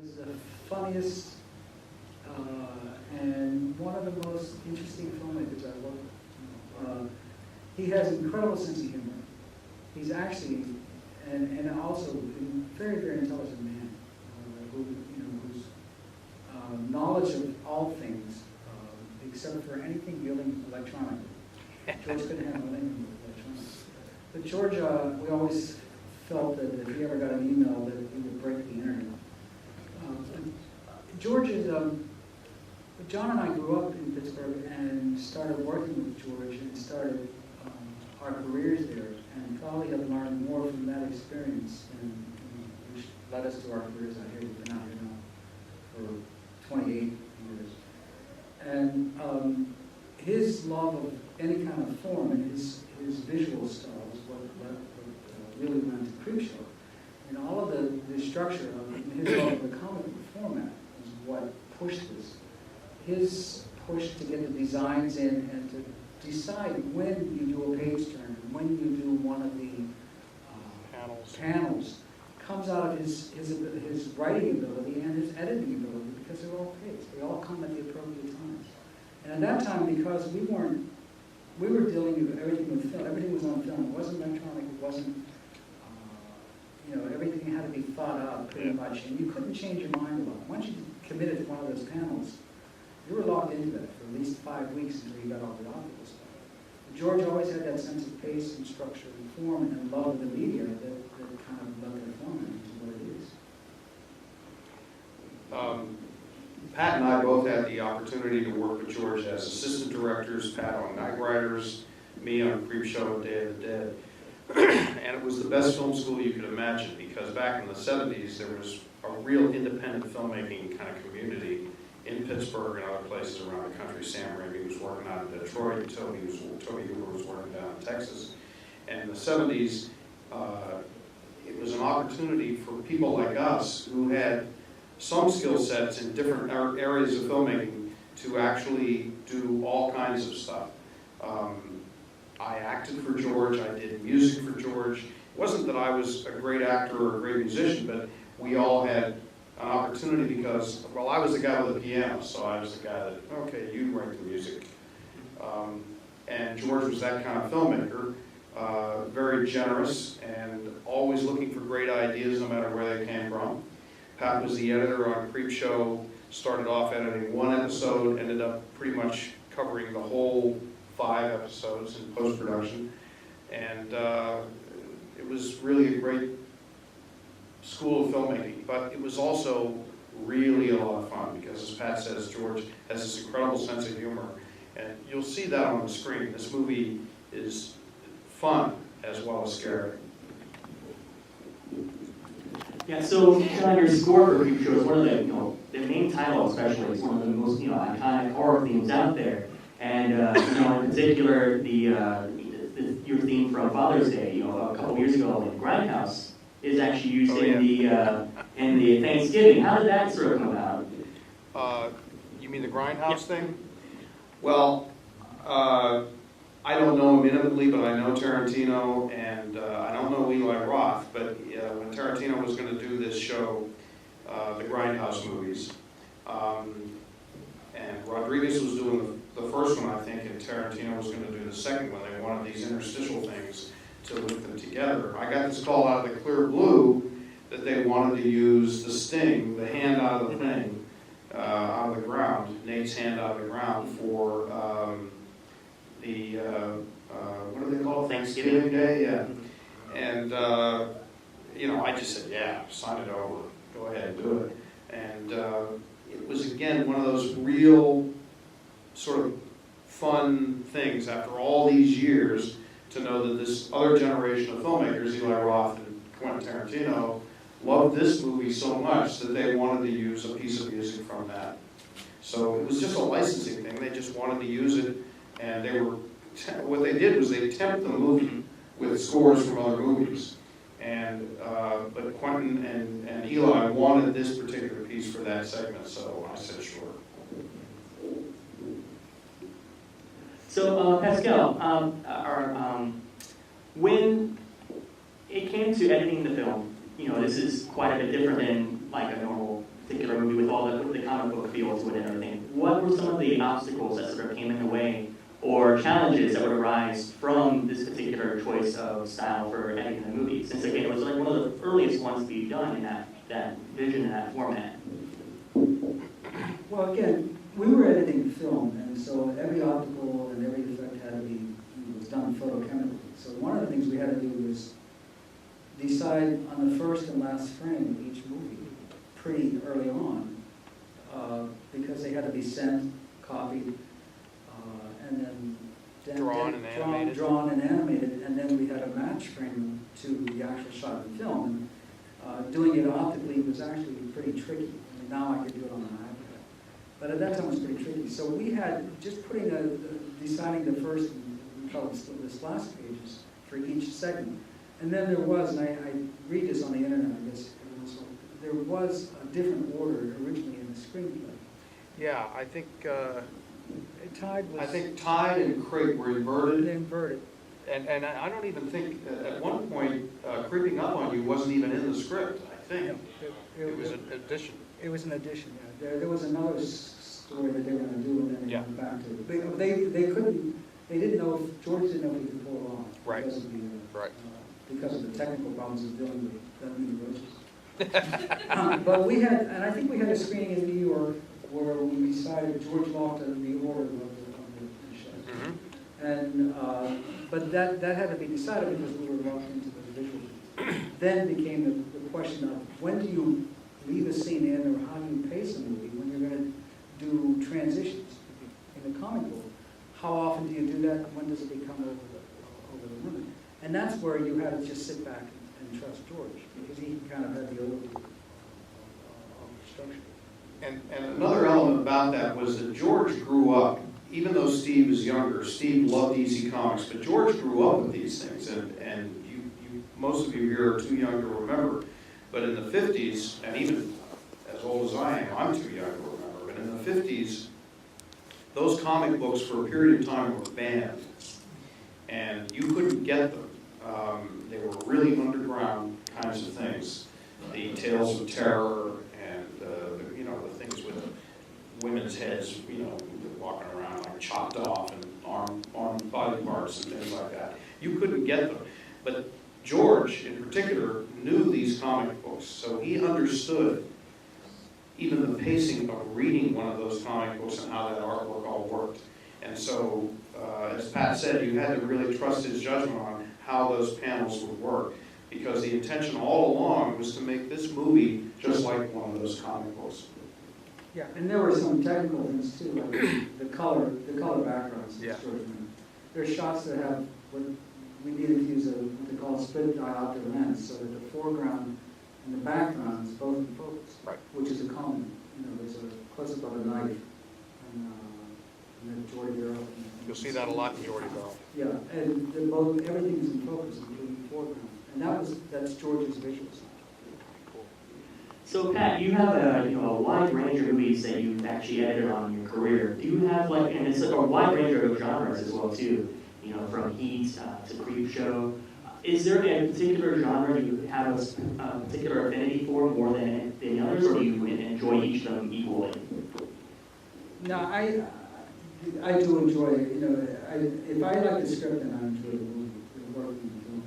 Was the funniest and one of the most interesting filmmakers I love. He has an incredible sense of humor. He's actually, and also a very, very intelligent man whose knowledge of all things, except for anything dealing electronically. George couldn't handle anything with electronics. But George, we always felt that if he ever got an email that he would break the internet. George is, John and I grew up in Pittsburgh and started working with George and started our careers there, and probably have learned more from that experience and which led us to our careers out here. We've been out here now for 28 years. And his love of any kind of form and his visual style is what really went to Creepshow. And all of the structure of his love of the comic book format is what pushed this. His push to get the designs in and to decide when you do a page turn, when you do one of the panels, comes out of his writing ability and his editing ability, because they're all paged. They all come at the appropriate times. And at that time, because we were dealing with everything with film. Everything was on film. It wasn't electronic. It wasn't, everything had to be thought out pretty much, and you couldn't change your mind about it. Once you committed to one of those panels, you were locked into that for at least 5 weeks until you got all the optical stuff. George always had that sense of pace and structure and form and love of the media that kind of led that format into what it is. Pat and I both had the opportunity to work with George as assistant directors, Pat on Night Riders, me on Creepshow, Day of the Dead. And it was the best film school you could imagine, because back in the 70s there was a real independent filmmaking kind of community in Pittsburgh and other places around the country. Sam Raimi was working out in Detroit, Toby Hooper was working down in Texas. And in the 70s, it was an opportunity for people like us who had some skill sets in different areas of filmmaking to actually do all kinds of stuff. I acted for George, I did music for George. It wasn't that I was a great actor or a great musician, but we all had an opportunity because, well, I was the guy with the piano, so I was the guy that, okay, you write the music. And George was that kind of filmmaker, very generous and always looking for great ideas no matter where they came from. Pat was the editor on Creepshow, started off editing one episode, ended up pretty much covering the whole 5 episodes in post-production. And it was really a great school of filmmaking, but it was also really a lot of fun because, as Pat says, George has this incredible sense of humor. And you'll see that on the screen. This movie is fun as well as scary. Yeah, so John, your score for Creepshow is one of the main title especially is one of the most iconic horror themes out there, and in particular your theme from Father's Day, a couple years ago in Grindhouse is actually used in the Thanksgiving. How did that sort of come about? You mean the Grindhouse thing? Well, I don't know him intimately, but I know Tarantino, and I don't know Eli Roth, but when Tarantino was going to do this show, the Grindhouse movies, and Rodriguez was doing the first one, I think, and Tarantino was going to do the second one. They wanted these interstitial things to link them together. I got this call out of the clear blue that they wanted to use the sting, the hand out of the thing, out of the ground, Nate's hand out of the ground for what do they call it? Thanksgiving Day, yeah. And I just said, yeah, sign it over. Go ahead and do it. And it was again one of those real sort of fun things after all these years to know that this other generation of filmmakers, Eli Roth and Quentin Tarantino, loved this movie so much that they wanted to use a piece of music from that. So it was just a licensing thing. They just wanted to use it, and what they did was they tempt the movie with scores from other movies. And but Quentin and Eli wanted this particular piece for that segment, so I said sure. So Pasquel, when it came to editing the film, this is quite a bit different than like a normal particular movie with all the comic book feel to it and everything, what were some of the obstacles that sort of came in the way or challenges that would arise from this particular choice of style for editing the movie? Since again, it was like one of the earliest ones to be done in that vision and that format. Well, again, we were editing film, and so every optical and every effect had to be, was done photochemically. So one of the things we had to do was decide on the first and last frame of each movie pretty early on, because they had to be sent, copied, and then Drawn and animated. Drawn and animated, and then we had a match frame to the actual shot of the film. And, doing it optically was actually pretty tricky. I mean, now I could do it on an iPad, but at that time it was pretty tricky. So we had just putting deciding the first, we call it the splash pages for each segment. And then there was, and I read this on the internet, I guess, so there was a different order originally in the screenplay. Yeah, I think Tide was... I think Tide and Crate were inverted. Inverted. And I don't even think, at one point, Creeping Up on You wasn't even in the script, I think. It was an addition. It was an addition, yeah. There was another story that they were going to do, and then they went back to it. They couldn't, they didn't know, George didn't know if he could pull it off. Right. Because of the, Right. Because of the technical problems of dealing with that many roaches. But we had, and I think we had a screening in New York where we decided George walked in the order of the show. Mm-hmm. And, but that had to be decided because we were locked into the visuals. Then became the question of when do you leave a scene in, or how do you pace a movie when you're going to do transitions in the comic book? How often do you do that? When does it become over the limit? And that's where you had to just sit back and trust George, because he kind of had the overview of the structure. And another element about that was that George grew up, even though Steve is younger, Steve loved DC Comics, but George grew up with these things, and most of you here are too young to remember, but in the 50s, and even as old as I am, I'm too young to remember, but in the 50s, those comic books for a period of time were banned, and you couldn't get them. They were really underground kinds of things. The Tales of Terror and, the things with women's heads, walking around like chopped off and arm body parts and things like that. You couldn't get them. But George, in particular, knew these comic books, so he understood even the pacing of reading one of those comic books and how that artwork all worked. And so, as Pat said, you had to really trust his judgment on how those panels would work, because the intention all along was to make this movie just like one of those comic books. Yeah, and there were some technical things too, like the color backgrounds. Yeah. There's shots that have what we needed to use what they call a split diopter lens, so that the foreground and the background is both in focus, Right. Which is a common. There's a close-up of a knife, and then Jordy Barrow. You'll see that a lot in Jordy Barrow. Yeah, and everything is in focus, including the foreground, and that's George's visuals. So Pat, you have a wide range of movies that you've actually edited on in your career. Do you have and it's a wide range of genres as well too, from Heat to Creepshow. Is there a particular genre you have a particular affinity for more than others, or do you enjoy each of them equally? No, I do enjoy it. If I like the script, then I enjoy the movie, the work in the film.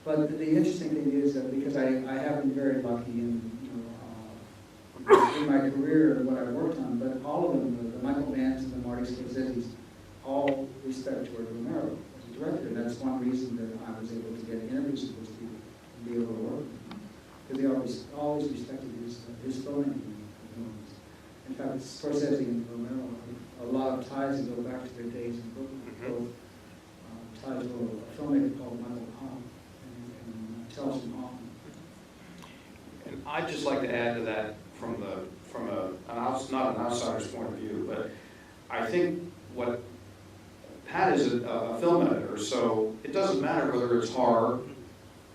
But the interesting thing is that because I have been very lucky in my career and what I worked on, but all of them, the Michael Manns and the Marty Scorsese's, all respect George Romero as a director. And that's one reason that I was able to get interviews with those people and be able to work with them. Because they always respected his filmmaking. In fact, Scorsese and Romero, a lot of ties that go back to their days in Brooklyn. Both tied to a filmmaker called Michael Hahn and Telston Hoffman. And I'd just like to add to that from not an outsider's point of view, but I think what Pat is a film editor, so it doesn't matter whether it's horror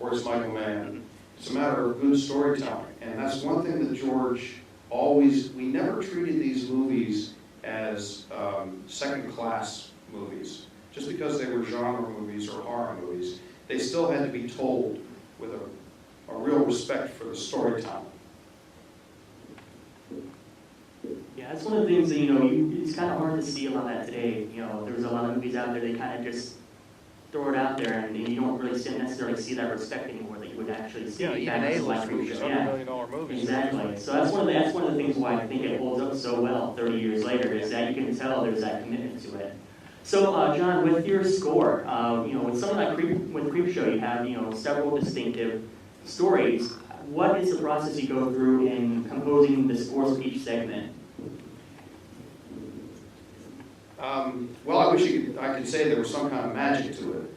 or it's Michael Mann. It's a matter of good storytelling, and that's one thing that George we never treated these movies as second-class movies. Just because they were genre movies or horror movies, they still had to be told with a real respect for the storytelling. Yeah, that's one of the things that, it's kind of hard to see a lot of that today. There's a lot of movies out there, they kind of just throw it out there, and you don't really necessarily see that respect anymore that you would actually see. Yeah, even A-list movies, $100 million movies. Exactly. So that's one of the things why I think it holds up so well 30 years later, is that you can tell there's that commitment to it. So, John, with your score, with something like Creepshow, you have, several distinctive stories. What is the process you go through in composing the scores of each segment? Well, I wish I could say there was some kind of magic to it.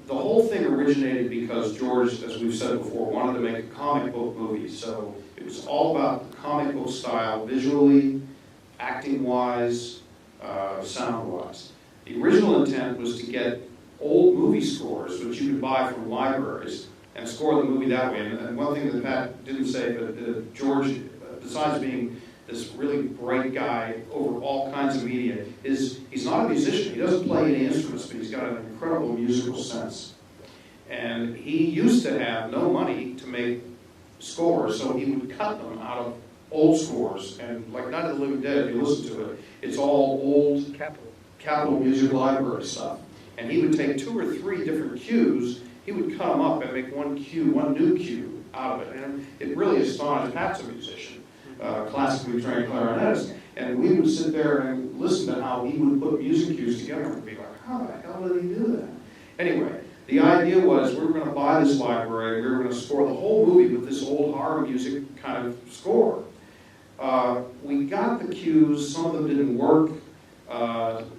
The whole thing originated because George, as we've said before, wanted to make a comic book movie. So it was all about the comic book style, visually, acting-wise, sound-wise. The original intent was to get old movie scores, which you could buy from libraries, and score the movie that way. And one thing that Pat didn't say, but George, besides being this really bright guy over all kinds of media, he's not a musician. He doesn't play any instruments, but he's got an incredible musical sense. And he used to have no money to make scores, so he would cut them out of old scores. And like Night of the Living Dead, if you listen to it, it's all old Capitol Music Library stuff. And he would take 2 or 3 different cues, he would cut them up and make one new cue out of it. And it really astonished Pat's a musician. Classically trained clarinetist, and we would sit there and listen to how he would put music cues together and be like, how the hell did he do that? Anyway, the idea was we were going to buy this library, we were going to score the whole movie with this old horror music kind of score. We got the cues, some of them didn't work,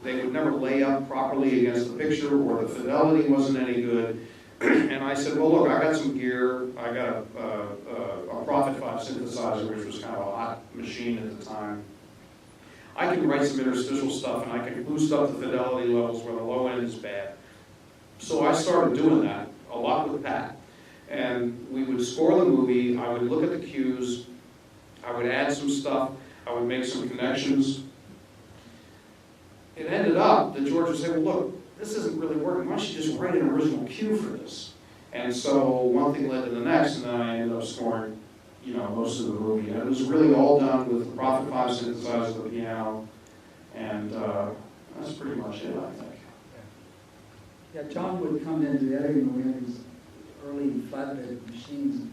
they would never lay up properly against the picture, or the fidelity wasn't any good. And I said, well, look, I got some gear. I got a Prophet 5 synthesizer, which was kind of a hot machine at the time. I can write some interstitial stuff, and I can boost up the fidelity levels where the low end is bad. So I started doing that a lot with Pat. And we would score the movie. I would look at the cues. I would add some stuff. I would make some connections. It ended up that George would say, well, look, this isn't really working. Why don't you just write an original cue for this? And so one thing led to the next, and then I ended up scoring, most of the movie. And it was really all done with the Prophet 5 synthesizer, the piano, and that's pretty much it, I think. Yeah, John would come into the editing room. We had these early flatbed machines.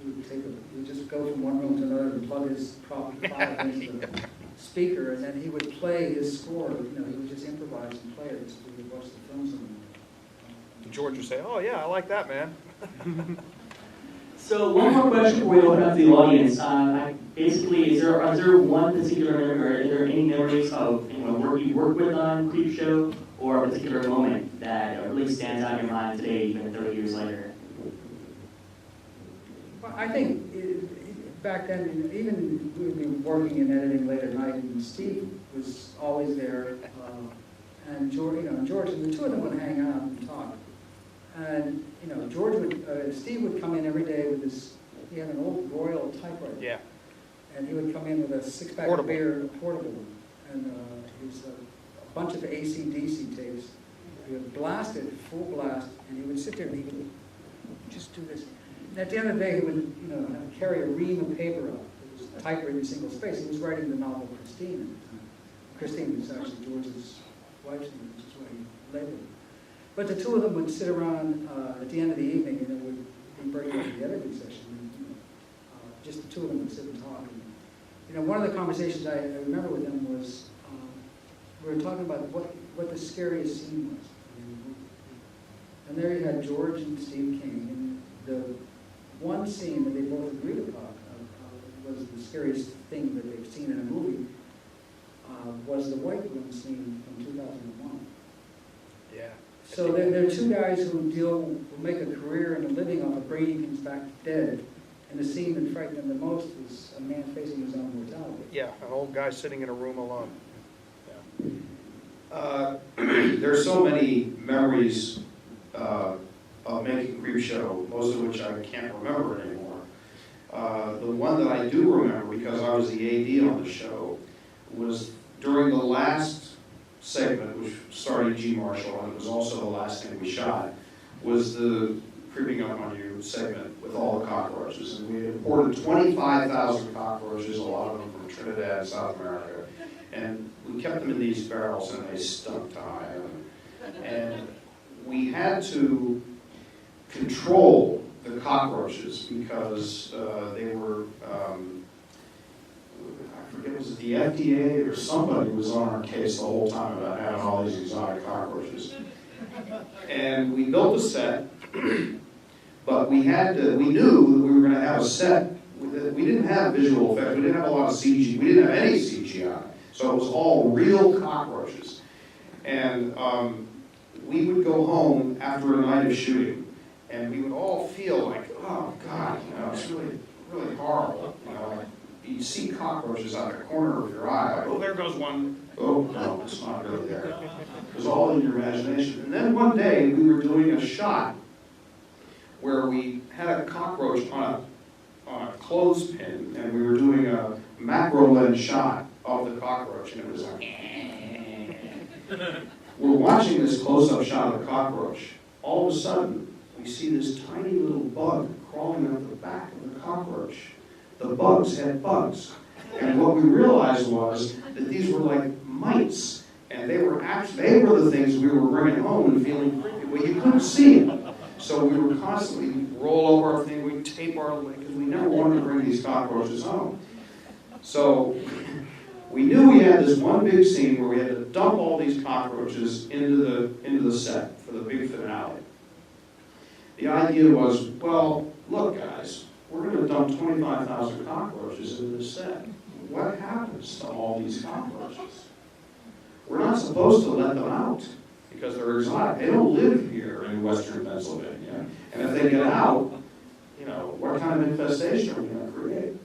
He would just go from one room to another and plug his Prophet 5 into the speaker, and then he would play his score. He would just improvise and play it. So we would watch the films on it. George would say, oh yeah, I like that, man. So one more question before we open up to the audience. Basically, is there one particular memory, or are there any memories of work you worked with on Creepshow, or a particular moment that really stands out in your mind today, even 30 years later? Well, I think back then, even we would be working in editing late at night, and Steve was always there, and George, and the two of them would hang out and talk. And Steve would come in every day with he had an old Royal typewriter. Yeah. And he would come in with a 6-pack of beer, portable, and it was a bunch of AC/DC tapes. He would blast it, full blast, and he would sit there and he would just do this. And at the end of the day, he would carry a ream of paper up. It was typewritten single space. He was writing the novel Christine at the time. Christine was actually George's wife's name, which is why he labeled it. But the two of them would sit around at the end of the evening, and it would be breaking up the editing session. And, just the two of them would sit and talk. And, one of the conversations I remember with them was we were talking about what the scariest scene was. And there you had George and Steve King, and the one scene that they both agreed upon was the scariest thing that they've seen in a movie was the White Room scene from 2001. Yeah. So they're two guys who make a career and a living off of bringing things back dead. And the scene that frightened them the most was a man facing his own mortality. Yeah, an old guy sitting in a room alone. Yeah. There's so many memories of making Creepshow, most of which I can't remember anymore. The one that I do remember, because I was the AD on the show, was during the last segment, which starred G. Marshall, and it was also the last thing we shot, was the Creeping Up on You segment with all the cockroaches. And we imported 25,000 cockroaches, a lot of them from Trinidad, South America. And we kept them in these barrels and they stunk to high heaven. And we had to control the cockroaches because they were, I forget, was it the FDA or somebody was on our case the whole time about having all these exotic cockroaches. And we built a set, but we knew that we were going to have a set. We didn't have visual effects, we didn't have a lot of CG, we didn't have any CGI. So it was all real cockroaches. And we would go home after a night of shooting, and we would all feel like, oh God, it's really, really horrible. Like, you see cockroaches out the corner of your eye, like, oh, there goes one. Oh, no, it's not really there. It was all in your imagination. And then one day, we were doing a shot where we had a cockroach on a clothespin, and we were doing a macro lens shot of the cockroach, and it was like, we're watching this close-up shot of the cockroach. All of a sudden, we see this tiny little bug crawling up the back of the cockroach. The bugs had bugs. And what we realized was that these were like mites. And they were the things we were bringing home and feeling creepy. Well, you couldn't see them. So we were constantly roll over our thing, we'd tape our leg, because we never wanted to bring these cockroaches home. So we knew we had this one big scene where we had to dump all these cockroaches into the set for the big finale. The idea was, well, look guys, we're going to dump 25,000 cockroaches into the set. What happens to all these cockroaches? We're not supposed to let them out because they're exotic. They don't live here in western Pennsylvania. And if they get out, what kind of infestation are we going to create?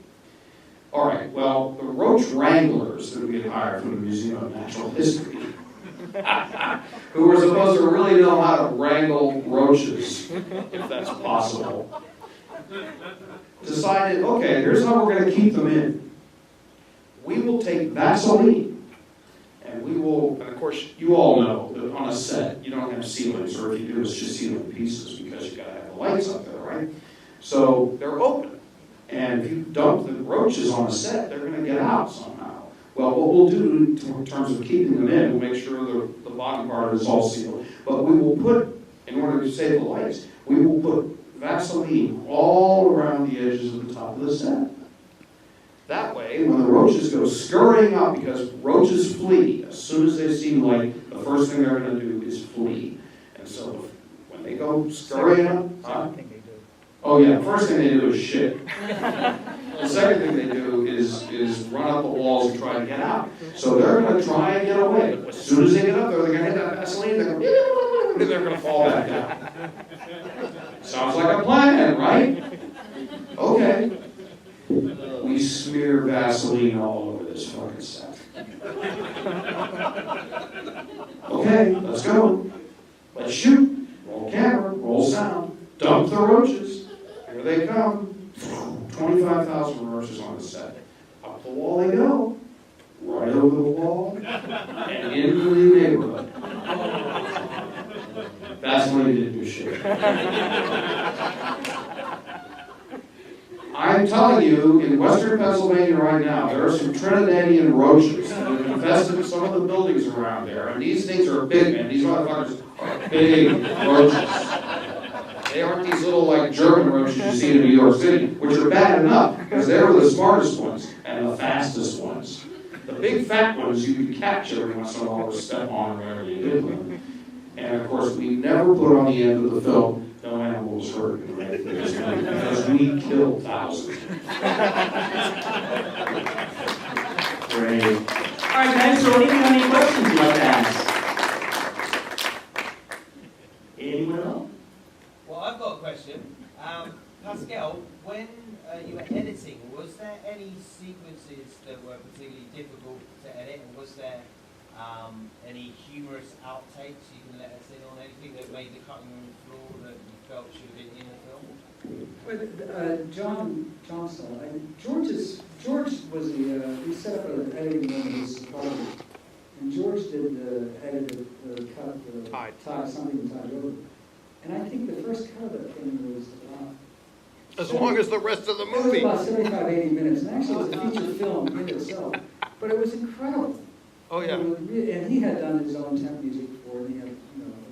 All right, well, the roach wranglers that we had hired from the Museum of Natural History, who were supposed to really know how to wrangle roaches, if that's possible, decided, okay, here's how we're going to keep them in. We will take Vaseline, and of course, you all know that on a set, you don't have ceilings, or if you do, it's just ceiling pieces, because you've got to have the lights up there, right? So they're open. And if you dump the roaches on a set, they're going to get out somehow. Well, what we'll do in terms of keeping them in, we'll make sure the bottom part is all sealed. But we will put, in order to save the lights, we will put Vaseline all around the edges of the top of the set. That way, when the roaches go scurrying up, because roaches flee, as soon as they see light, the first thing they're going to do is flee. And so when they go scurrying up, oh yeah, the first thing they do is shit. The second thing they do is run up the walls and try to get out. So they're going to try and get away. As soon as they get up there, they're going to hit that Vaseline, they're going to fall back down. Sounds like a plan, right? Okay. We smear Vaseline all over this fucking set. Okay, let's go. Let's shoot. Roll camera, roll sound. Dump the roaches. Here they come. 25,000 roaches on the set. Up the wall they go. Right over the wall. And into the neighborhood. Vaseline didn't do shit. I'm telling you, in western Pennsylvania right now, there are some Trinidadian roaches that have infested some of the buildings around there. And these things are big, man. These motherfuckers are big roaches. They aren't these little, like, German roaches you see in New York City, which are bad enough, because they were the smartest ones and the fastest ones. The big fat ones you could catch every once in a while to step on wherever you did them. And of course, we never put on the end of the film, no animal was hurt, right? Because we killed thousands. Great. All right, guys, so anyone have any questions you'd like to ask? Anyone else? Well, I've got a question. Pasquel, when you were editing, was there any sequences that were particularly difficult to edit, and was there any humorous outtakes you can let us in on? Anything that made the cutting room floor that you felt should have been in the film? Well, George was he set up an editing room in his apartment, and George did the edit, cut, tie something tied over. And I think the first cut of that thing was As long as the rest of the it was movie. about 75, 80 minutes, and actually it was a feature film in itself, but it was incredible. Oh, yeah. And he had done his own temp music before, and he had, it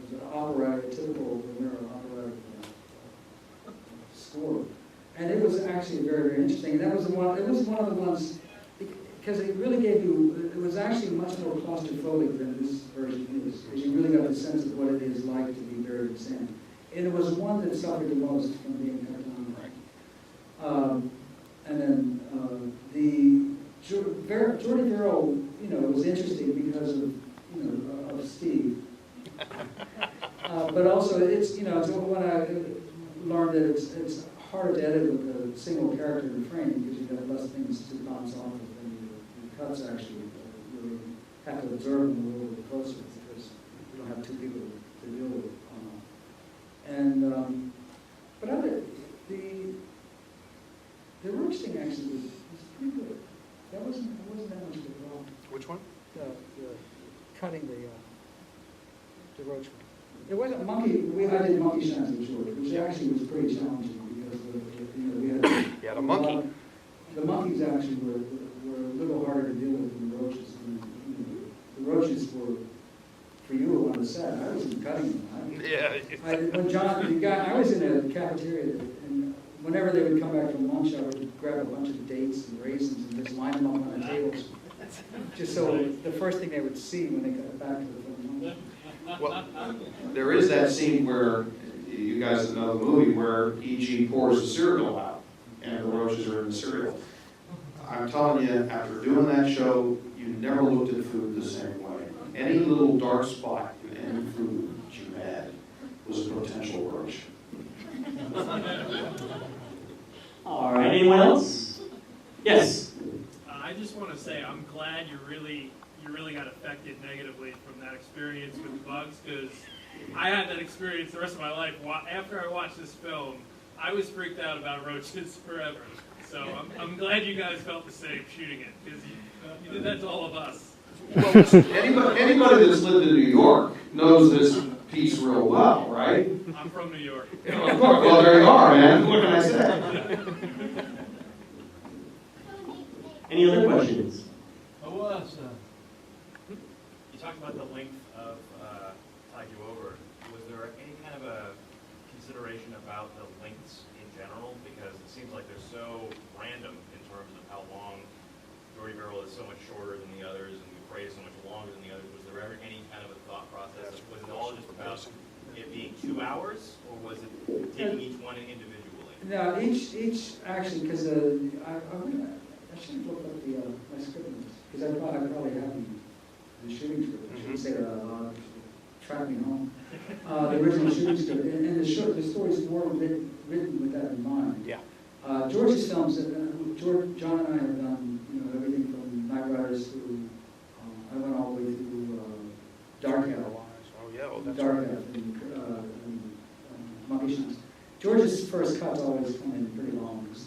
was an operatic, typical Romero operatic score. And it was actually very, very interesting. And that was one of the ones, because it really gave you, it was actually much more claustrophobic than this version is, because you really got the sense of what it is like to be buried in sand. And it was one that suffered the most from being cut down. And then Jordy Verrill, was interesting because of Steve. But also, it's when I learned that it's harder to edit with a single character in the frame because you've got less things to bounce off of, and your cuts actually really have to observe them a little bit closer because you don't have two people to deal with. But the roach thing actually was pretty good. It wasn't that much of a problem. Which one? The cutting the roach one. It wasn't monkey. I did monkey shines with George, which actually was pretty challenging because we had Yeah, the monkey. The monkeys actually were a little harder to deal with than the roaches. The roaches were for you on the set. I wasn't cutting them. Yeah. When John, I was in a cafeteria, and whenever they would come back from lunch, I would grab a bunch of dates and raisins and just line them up on the tables, just so the first thing they would see when they got back to the film. Well, there is that scene where, you guys know the movie, where E.G. pours the cereal out, and the roaches are in the cereal. I'm telling you, after doing that show, you never looked at food the same way. Any little dark spot in any food that you had was a potential roach. All right, anyone else? Yes. I just want to say I'm glad you really got affected negatively from that experience with bugs, because I had that experience the rest of my life. After I watched this film, I was freaked out about roaches forever. So I'm glad you guys felt the same shooting it, because you did that to all of us. Anybody that's lived in New York knows this piece real well, right? I'm from New York. Of course. Well, there you are, man. What can I say? Any other questions? You talked about the length of Tide You Over. Was there any kind of a consideration about the lengths in general? Because it seems like they're so random in terms of how long Jordy Verrill is so much shorter than the others, and McCrae is so much longer than the others. Was there ever any kind of a thought process? Was it all just about it being 2 hours, or was it taking each one individually? No, each actually, because I should have looked up my script because I probably have the shooting script. I shouldn't say that out loud. Track me home. The original shooting script, and the stories were written with that in mind. Yeah. George's films, John and I have done everything from Night Riders to I went all the way through Dark Hat. Oh, yeah. Oh, that's Dark right. Hat and Monkey Shines. George's first cuts always come in pretty long because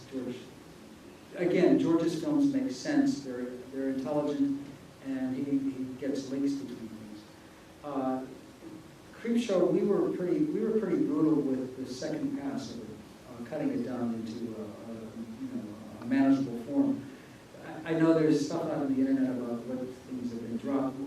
George's films make sense. They're intelligent, and he gets links between things. Creepshow, we were pretty brutal with the second pass of it, cutting it down into a manageable form. I know there's stuff out on the internet about what things have been dropped.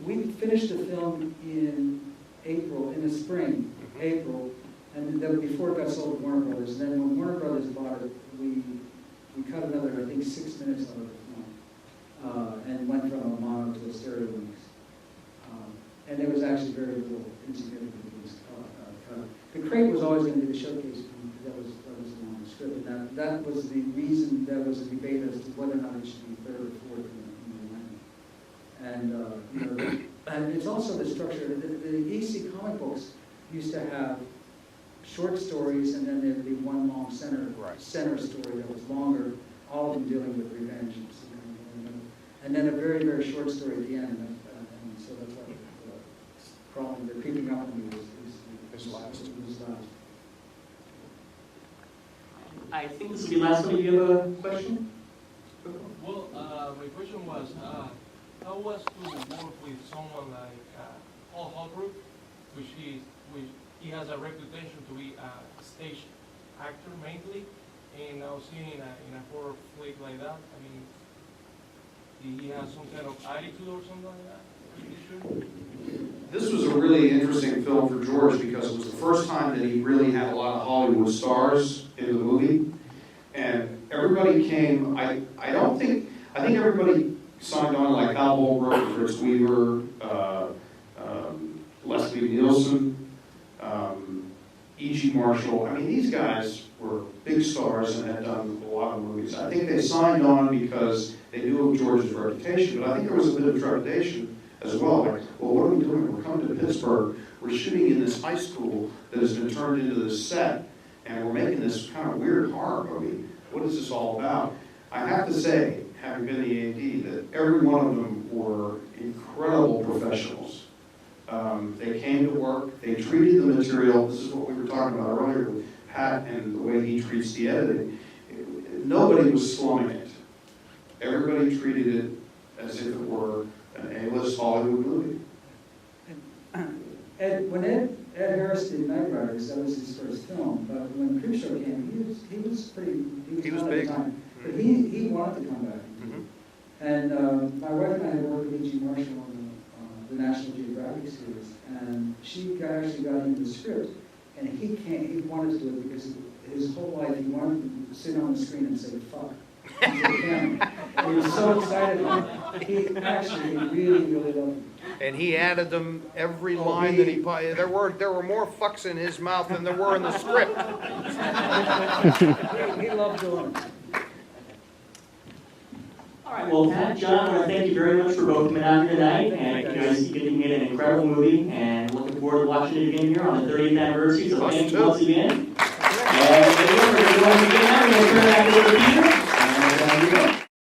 We finished the film in the spring, April, and then before it got sold to Warner Brothers. And then when Warner Brothers bought it, we cut another, I think, 6 minutes out of the film, and went from a mono to a stereo mix. And there was actually very little insignificant things cut. The crate was always going to be the showcase film, because that was on the script. And that was the reason there was a debate as to whether or not it should be third or fourth in the lineup. And it's also the structure. The EC comic books used to have short stories, and then there'd be one long center story that was longer, all of them dealing with revenge. And then a very, very short story at the end. And so that's why the problem they're creeping up on me was last. I think this will be last one. Do you have a question? Well, my question was, how was to work with someone like Paul Holbrook, which he has a reputation to be a stage actor mainly, and I was seeing in a horror flick like that. I mean, he has some kind of attitude or something like that. Pretty sure. This was a really interesting film for George because it was the first time that he really had a lot of Hollywood stars in the movie. And everybody came, I think everybody signed on, like Al Holbrook, Fritz Weaver, Leslie Nielsen, E.G. Marshall. I mean, these guys were big stars and had done a lot of movies. I think they signed on because they knew of George's reputation, but I think there was a bit of trepidation as well. Like, well, what are we doing? We're coming to Pittsburgh. We're shooting in this high school that has been turned into this set, and we're making this kind of weird horror movie. What is this all about? I have to say, having been the AD, that every one of them were incredible professionals. They came to work, they treated the material. This is what we were talking about earlier with Pat and the way he treats the editing. Nobody was slumming it. Everybody treated it as if it were an A-list Hollywood movie. When Ed Harris did Night Riders, that was his first film, but when Creepshow came, he was hot big. at the time. But he wanted to come back. Mhm. And my wife and I had worked with E.G. Marshall on the National Geographic series, and she actually got into the script, and he wanted to do it because his whole life he wanted to sit on the screen and say fuck to the camera. And he was so excited about it. He really loved it. And he added them every line that he put. There were more fucks in his mouth than there were in the script. He loved doing it. All right, well, Pat, John, I want to thank you very much for both coming out here tonight, and you guys getting made an incredible movie, and looking forward to watching it again here on the 30th anniversary. So thank you once again. And once again, now we're going to turn it back over to Peter.